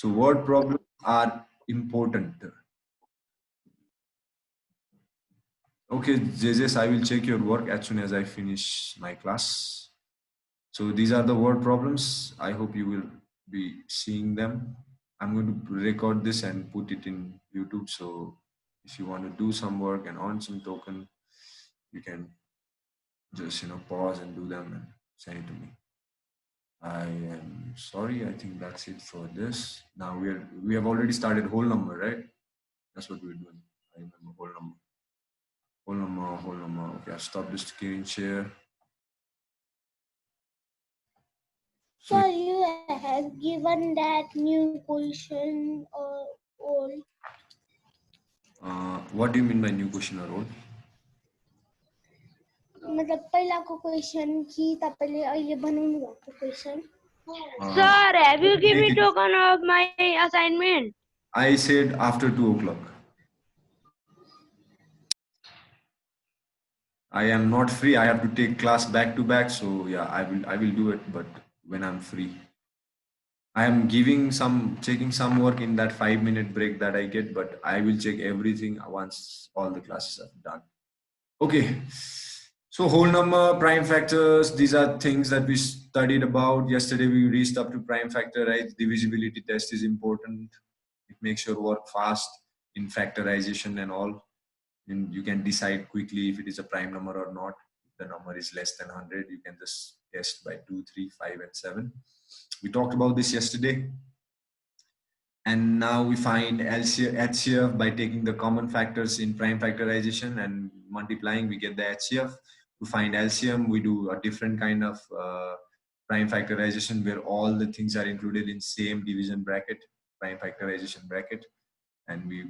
So word problems are important. Okay, JJs, I will check your work as soon as I finish my class. So these are the word problems. I hope you will be seeing them. I'm going to record this and put it in YouTube. So if you want to do some work and earn some token, you can just pause and do them and send it to me. I am sorry. I think that's it for this. Now we have already started whole number, right? That's what we're doing. I remember whole number. Whole number. Okay, I'll stop this screen share. So you have given that new question or old? What do you mean by new question or old? मतलब पहिलाको question कि तपाईले अहिले बनाउनु भएको question? Sir, have you given me token of my assignment? I said after 2 o'clock. I am not free. I have to take class back to back. So yeah, I will do it, but when I'm free. I am checking some work in that 5-minute break that I get, but I will check everything once all the classes are done. Okay. So whole number, prime factors, these are things that we studied about. Yesterday we reached up to prime factor, right? Divisibility test is important. It makes your work fast in factorization and all. And you can decide quickly if it is a prime number or not. If the number is less than 100, you can just test by 2, 3, 5, and 7. We talked about this yesterday. And now we find HCF by taking the common factors in prime factorization and multiplying, we get the HCF. To find LCM, we do a different kind of prime factorization where all the things are included in same division bracket, prime factorization bracket. And we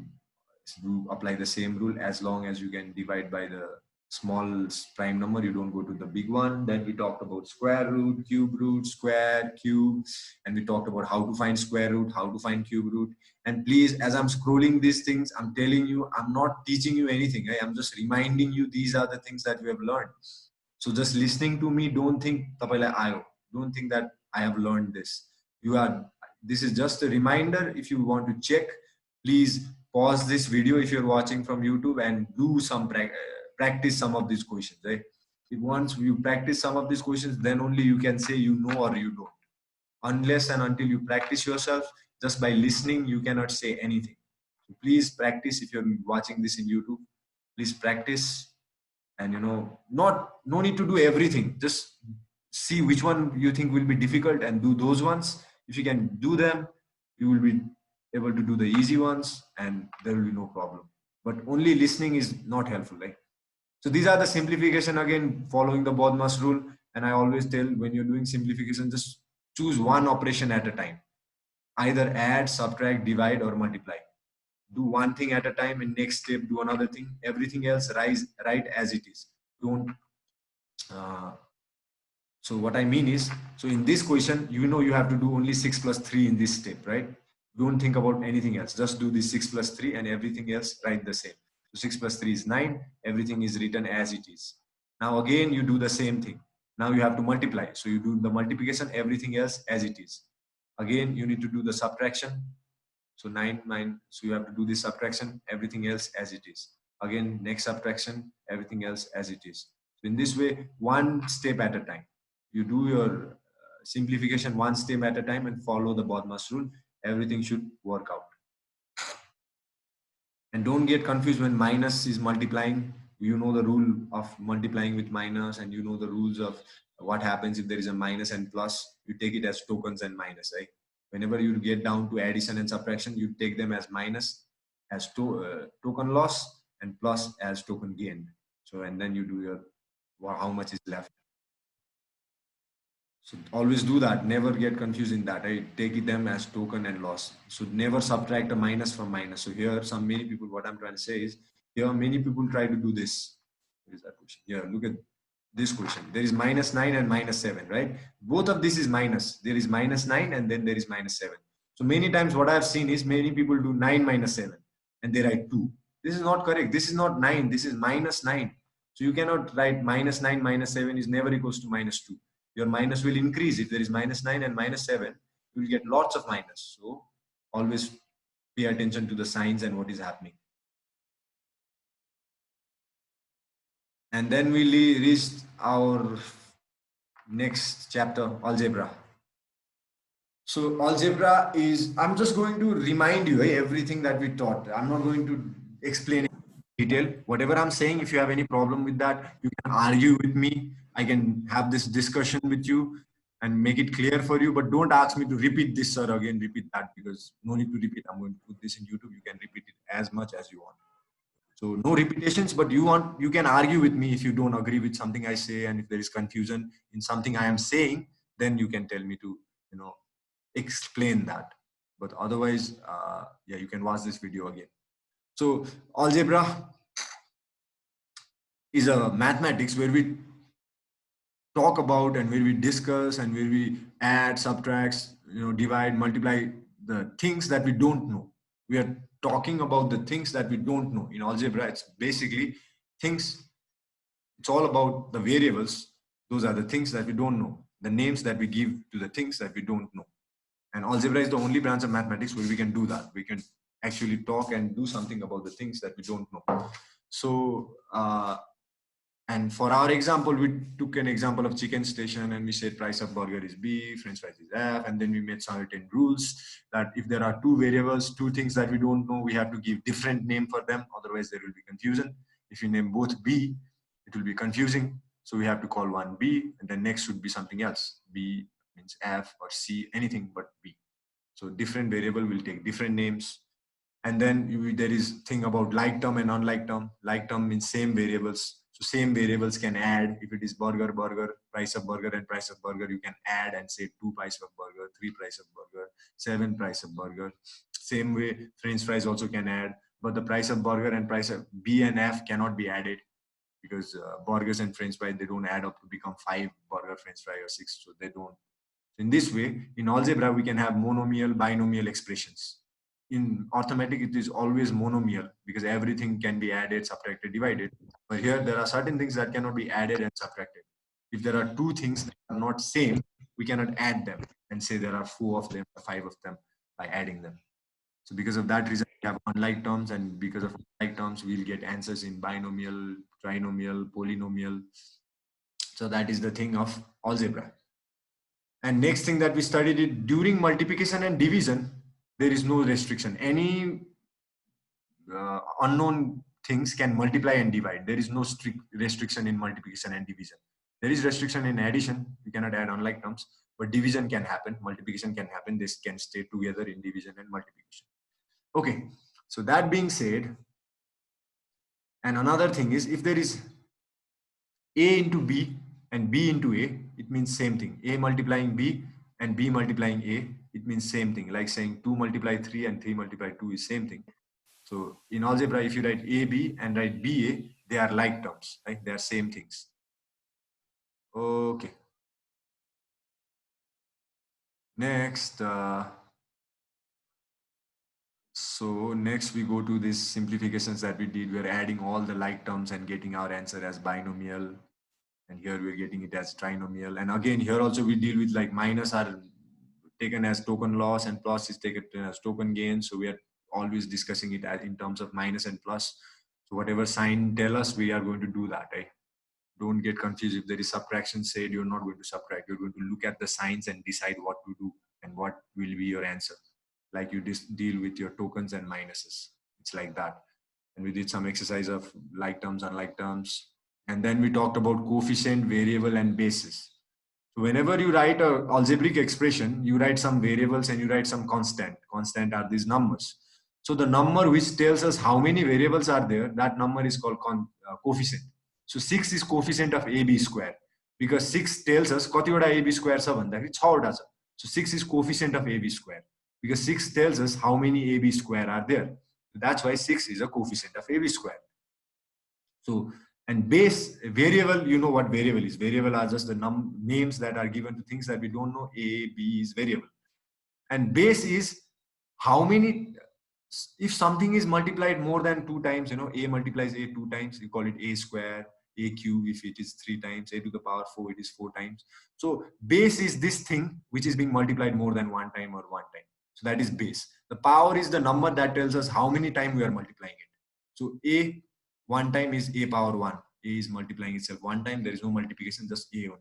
do apply the same rule as long as you can divide by the small prime number, you don't go to the big one. Then we talked about square root, cube root, square, cube, and we talked about how to find square root, how to find cube root. And please, as I'm scrolling these things, I'm telling you, I'm not teaching you anything. I'm just reminding you these are the things that we have learned. So just listening to me, don't think that I have learned this. This is just a reminder. If you want to check, please pause this video if you're watching from YouTube and do some practice some of these questions, right? If once you practice some of these questions, then only you can say you know or you don't. Unless and until you practice yourself, just by listening, you cannot say anything. So please practice. If you're watching this in YouTube, please practice. And no need to do everything. Just see which one you think will be difficult and do those ones. If you can do them, you will be able to do the easy ones and there will be no problem. But only listening is not helpful, right? So these are the simplification, again, following the BODMAS rule. And I always tell, when you're doing simplification, just choose one operation at a time. Either add, subtract, divide, or multiply. Do one thing at a time, and next step do another thing. Everything else write as it is. Don't. So what I mean is, so in this question, you have to do only 6 plus 3 in this step, right? Don't think about anything else. Just do this 6 plus 3 and everything else write the same. So 6 plus 3 is 9. Everything is written as it is. Now again, you do the same thing. Now you have to multiply. So you do the multiplication, everything else as it is. Again, you need to do the subtraction. So 9, so you have to do this subtraction, everything else as it is. Again, next subtraction, everything else as it is. So in this way, one step at a time. You do your simplification one step at a time and follow the BODMAS rule. Everything should work out. And don't get confused when minus is multiplying. You know the rule of multiplying with minus, and you know the rules of what happens if there is a minus and plus. You take it as tokens and minus, right? Whenever you get down to addition and subtraction, you take them as minus as token loss and plus as token gain. So, and then you do your how much is left. So always do that. Never get confused in that. I take them as token and loss. So never subtract a minus from minus. So here, many people, what I'm trying to say is, here many people try to do this. What is that question? Here, look at this question. There is minus 9 and minus 7, right? Both of this is minus. There is minus 9 and then there is minus 7. So many times what I've seen is many people do 9 minus 7 and they write 2. This is not correct. This is not 9. This is minus 9. So you cannot write minus 9 minus 7 is never equals to minus 2. Your minus will increase. If there is minus 9 and minus 7, you will get lots of minus. So always pay attention to the signs and what is happening. And then we reached our next chapter, algebra. So algebra is, I'm just going to remind you everything that we taught. I'm not going to explain in detail. Whatever I'm saying, if you have any problem with that, you can argue with me. I can have this discussion with you and make it clear for you, but don't ask me to repeat this, sir, again, repeat that, because no need to repeat. I'm going to put this in YouTube. You can repeat it as much as you want. So no repetitions, but you can argue with me if you don't agree with something I say, and if there is confusion in something I am saying, then you can tell me to, explain that. But otherwise, yeah, you can watch this video again. So algebra is a mathematics where we talk about and where we discuss and where we add, subtract, divide, multiply the things that we don't know. We are talking about the things that we don't know. In algebra, it's basically things, it's all about the variables. Those are the things that we don't know, the names that we give to the things that we don't know. And algebra is the only branch of mathematics where we can do that. We can actually talk and do something about the things that we don't know. So, and for our example, we took an example of chicken station and we said price of burger is B, French fries is F, and then we made certain rules that if there are two variables, two things that we don't know, we have to give different name for them. Otherwise, there will be confusion. If you name both B, it will be confusing. So we have to call one B, and then next should be something else. B means F or C, anything but B. So different variable will take different names. And then there is thing about like term and unlike term. Like term means same variables. So same variables can add. If it is burger, price of burger and price of burger, you can add and say 2 price of burger, 3 price of burger, 7 price of burger. Same way, French fries also can add. But the price of burger and price of B and F cannot be added, because burgers and French fries, they don't add up to become 5 burger, French fry or 6. So they don't. In this way, in algebra, we can have monomial, binomial expressions. In arithmetic, it is always monomial because everything can be added, subtracted, divided. But here, there are certain things that cannot be added and subtracted. If there are two things that are not same, we cannot add them and say there are 4 of them or 5 of them by adding them. So because of that reason, we have unlike terms, and because of unlike terms, we'll get answers in binomial, trinomial, polynomial. So that is the thing of algebra. And next thing that we studied it during multiplication and division, there is no restriction. Any unknown things can multiply and divide. There is no strict restriction in multiplication and division. There is restriction in addition. You cannot add unlike terms, but division can happen. Multiplication can happen. This can stay together in division and multiplication. Okay. So that being said, and another thing is, if there is A into B and B into A, it means same thing. A multiplying B and B multiplying A, it means same thing. Like saying 2 multiply 3 and 3 multiply 2 is same thing. So in algebra, if you write AB and write BA, they are like terms, right? They are same things. Okay. Next, so next we go to these simplifications that we did. We're adding all the like terms and getting our answer as binomial. And here we're getting it as trinomial. And again, here also we deal with like minus are taken as token loss and plus is taken as token gain. So we are always discussing it as in terms of minus and plus. So whatever sign tell us, we are going to do that, right? Don't get confused. If there is subtraction said, you're not going to subtract. You're going to look at the signs and decide what to do and what will be your answer. Like you deal with your tokens and minuses. It's like that. And we did some exercise of like terms, unlike terms. And then we talked about coefficient, variable, and basis. So whenever you write an algebraic expression, you write some variables and you write some constant. Constant are these numbers. So the number which tells us how many variables are there, that number is called coefficient. So 6 is coefficient of AB square, because 6 tells us कतिवटा AB square छ भन्दाखेरि 6 वटा छ. So 6 is coefficient of AB square, because 6 tells us how many AB square are there. So that's why 6 is a coefficient of AB square. So, and base variable, you know what variable is. Variable are just the names that are given to things that we don't know. A, B is variable. And base is how many, if something is multiplied more than 2 times, A multiplies A 2 times, you call it A square. A cube, if it is 3 times, A to the power 4, it is 4 times. So base is this thing which is being multiplied more than 1 time or 1 time. So that is base. The power is the number that tells us how many times we are multiplying it. So a one time is a power 1. A is multiplying itself one time. There is no multiplication, just a only.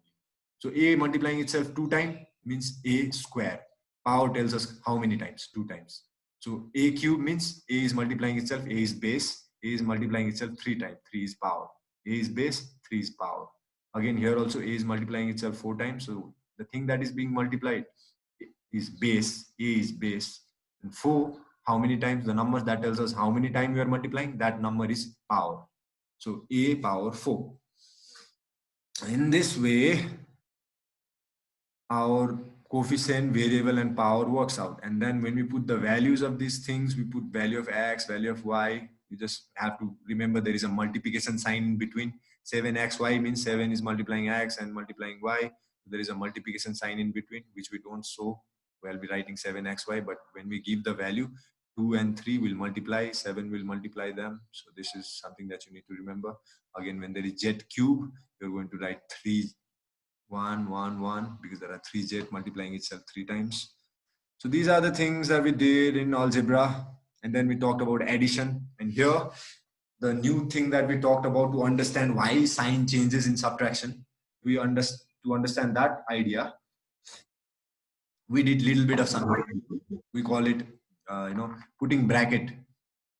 So a multiplying itself 2 times means a square. Power tells us how many times, 2 times. So a cube means a is multiplying itself, a is base, a is multiplying itself 3 times, 3 is power. A is base, 3 is power. Again here also a is multiplying itself 4 times. So the thing that is being multiplied is base, a is base. And 4, how many times? The numbers that tells us how many times we are multiplying, that number is power. So a power 4. In this way, our coefficient, variable, and power works out. And then when we put the values of these things, we put value of x, value of y. You just have to remember there is a multiplication sign in between. 7xy means 7 is multiplying x and multiplying y. There is a multiplication sign in between, which we don't show while we're writing 7xy. But when we give the value, 2 and 3 will multiply, 7 will multiply them. So this is something that you need to remember. Again, when there is z cube, you're going to write 3, 1, 1, 1, because there are 3z multiplying itself 3 times. So these are the things that we did in algebra. And then we talked about addition. And here, the new thing that we talked about to understand why sign changes in subtraction. To understand that idea, we did little bit of something. We call it, putting bracket.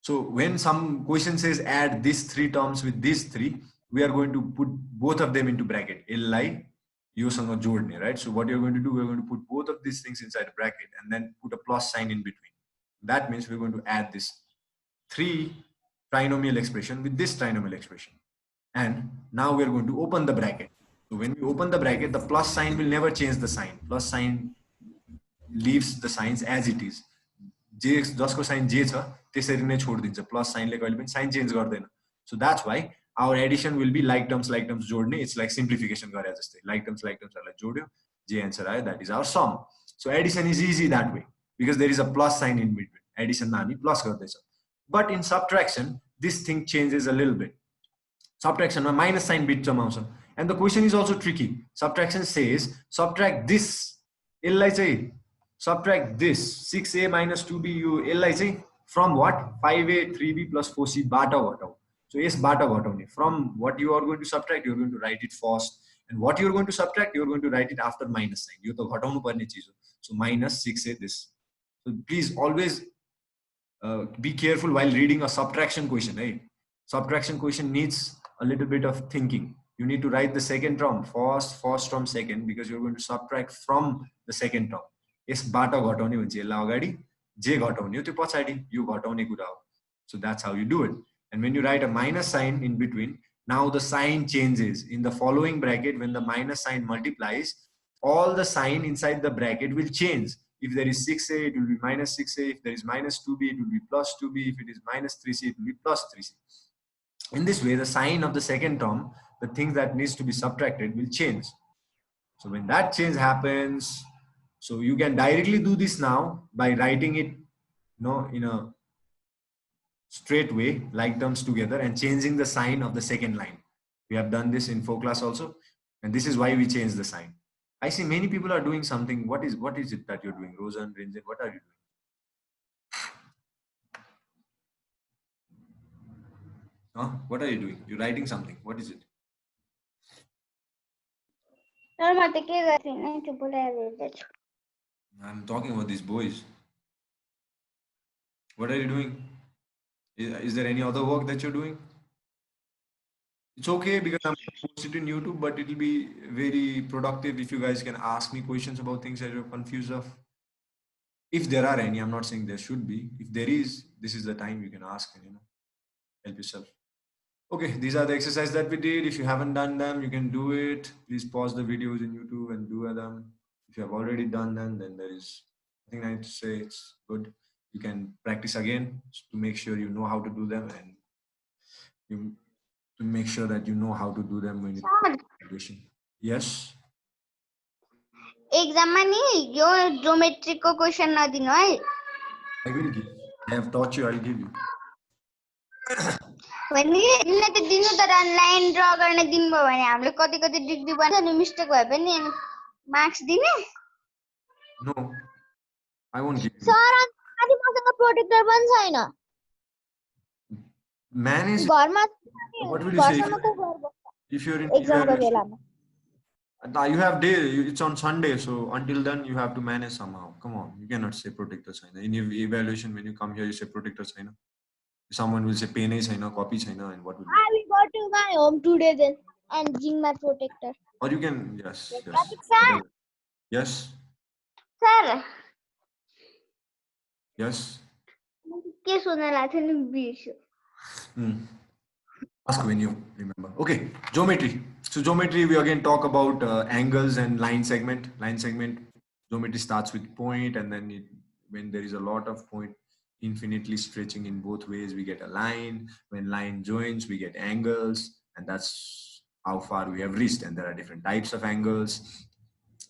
So when some question says add these 3 terms with these 3, we are going to put both of them into bracket. Li yoसँग जोड्ने, right? So what you're going to do, we're going to put both of these things inside a bracket and then put a plus sign in between. That means we're going to add this 3 trinomial expression with this trinomial expression. And now we're going to open the bracket. So when we open the bracket, the plus sign will never change the sign. Plus sign leaves the signs as it is. जसको sign j छ त्यसरी नै छोड्दिन्छ. Plus sign ले कहिले पनि sign change गर्दैन. So that's why our addition will be like terms जोड्ने. It's like simplification गरे जस्तै. Like terms लाई जोड्यो, j answer आयो, that is our sum. So addition is easy that way because there is a plus sign in between. Addition मा हामी plus गर्दैछ. But in subtraction, this thing changes a little bit. Subtraction मा minus sign बिचमा आउँछ. And the question is also tricky. Subtraction says subtract this. यसलाई चाहिँ subtract this 6a minus 2b you यसलाई चाहिँ from what? 5a 3b plus 4c बाट घटाऊ. So yes, बाट घटाउने. From what you are going to subtract, you are going to write it first. And what you are going to subtract, you are going to write it after minus sign. यो त घटाउनु पर्ने चीज हो. So minus 6a this. So please always be careful while reading a subtraction question. Hey, subtraction question needs a little bit of thinking. You need to write the second term first term second, because you're going to subtract from the second term. यसबाट घटाउने हुन्छ, यसलाई अगाडि जे घटाउने हो त्यो पछाडि, यो घटाउने कुरा हो. So that's how you do it. And when you write a minus sign in between, now the sign changes. In the following bracket, when the minus sign multiplies, all the sign inside the bracket will change. If there is 6a, it will be minus 6a. If there is minus 2b, it will be plus 2b. If it is minus 3c, it will be plus 3c. In this way, the sign of the second term, the thing that needs to be subtracted, will change. So when that change happens, so you can directly do this now by writing it, in a straight way, like terms together, and changing the sign of the second line. We have done this in 4 class also, and this is why we change the sign. I see many people are doing something. What is it that you're doing? Rosen, Rinzin, what are you doing? Huh? What are you doing? You're writing something. What is it? I'm talking about these boys. What are you doing? Is there any other work that you're doing? It's okay because I'm posted in YouTube, but it will be very productive if you guys can ask me questions about things that you're confused of. If there are any, I'm not saying there should be. If there is, this is the time you can ask and help yourself. Okay, these are the exercises that we did. If you haven't done them, you can do it. Please pause the videos in YouTube and do them. If you have already done them, then there is nothing I need to say. It's good. You can practice again to make sure you know how to do them, and to make sure that you know how to do them when you Yes. Exam ni yo geometry ko question na dinu hai. I will give. I have taught you. I'll give you. When you let the dinu tara line draw गर्ने दिन भयो भने हामीले कति कति degree बन्छ नि mistake भए पनि मार्क्स दिने? No. I won't give you. Sir अनि मसँग प्रोटेक्टर पनि छैन Manage. घरमा What will you say घरसम्मको घर बस्छ if you're in एक्जामको evaluation? बेलामा You have day, it's on Sunday, so until then you have to manage somehow. Come on, you cannot say protector sign. In your evaluation, when you come here, you say protector sign. Someone will say pen sign, copy sign, and what will you? I will go to my home today then and bring my protector. Or you can, yes, yes. Sir. Yes, sir yes. के सोध्न लाग्थ्यो नि बिर्स्यो Ask when you remember. Okay, geometry. So geometry, we again talk about angles and line segment. Line segment, geometry starts with point, and then when there is a lot of point infinitely stretching in both ways, we get a line. When line joins, we get angles, and that's how far we have reached. And there are different types of angles.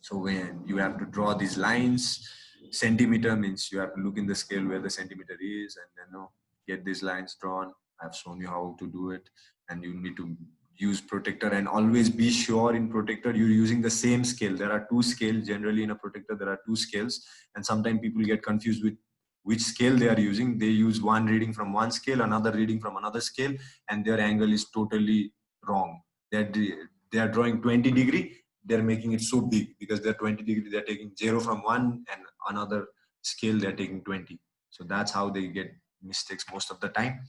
So when you have to draw these lines, centimeter means you have to look in the scale where the centimeter is, and then get these lines drawn. I've shown you how to do it, and you need to use protector, and always be sure in protector you're using the same scale. There are two scales generally in a protector. There are two scales, and sometimes people get confused with which scale they are using. They use one reading from one scale, another reading from another scale, and their angle is totally wrong. They are drawing 20 degree. They're making it so big because they're 20 degree. They're taking 0 from one, and another scale they're taking 20. So that's how they get mistakes most of the time.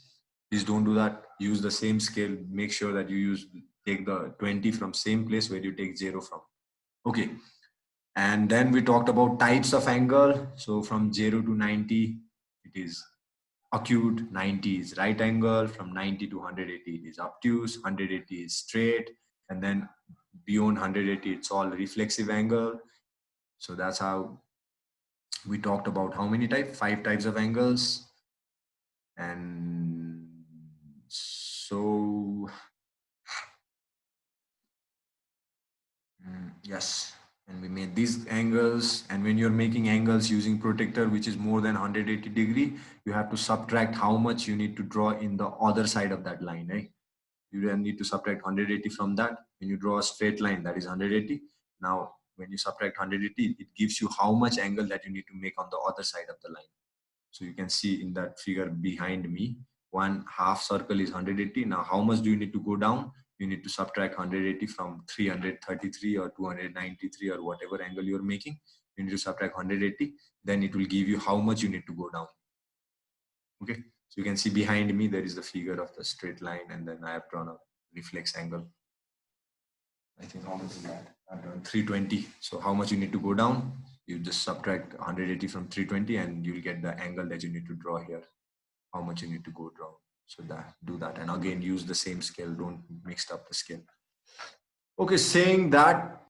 Please don't do that. Use the same scale. Make sure that you take the 20 from same place where you take 0 from. Okay. And then we talked about types of angle. So from 0 to 90, it is acute. 90 is right angle. From 90 to 180, it is obtuse. 180 is straight. And then beyond 180, it's all reflexive angle. So that's how we talked about how many types? 5 types of angles. And so, yes, and we made these angles. And when you're making angles using protector, which is more than 180 degree, you have to subtract how much you need to draw in the other side of that line. Eh? You then need to subtract 180 from that. When you draw a straight line, that is 180. Now, when you subtract 180, it gives you how much angle that you need to make on the other side of the line. So you can see in that figure behind me, one half circle is 180. Now, how much do you need to go down? You need to subtract 180 from 333 or 293 or whatever angle you're making. You need to subtract 180. Then it will give you how much you need to go down. Okay. So you can see behind me, there is the figure of the straight line, and then I have drawn a reflex angle. I think how much is that? I've done 320. So how much you need to go down? You just subtract 180 from 320 and you'll get the angle that you need to draw here. How much you need to go draw. So do that. And again, use the same scale. Don't mix up the scale. Okay, saying that,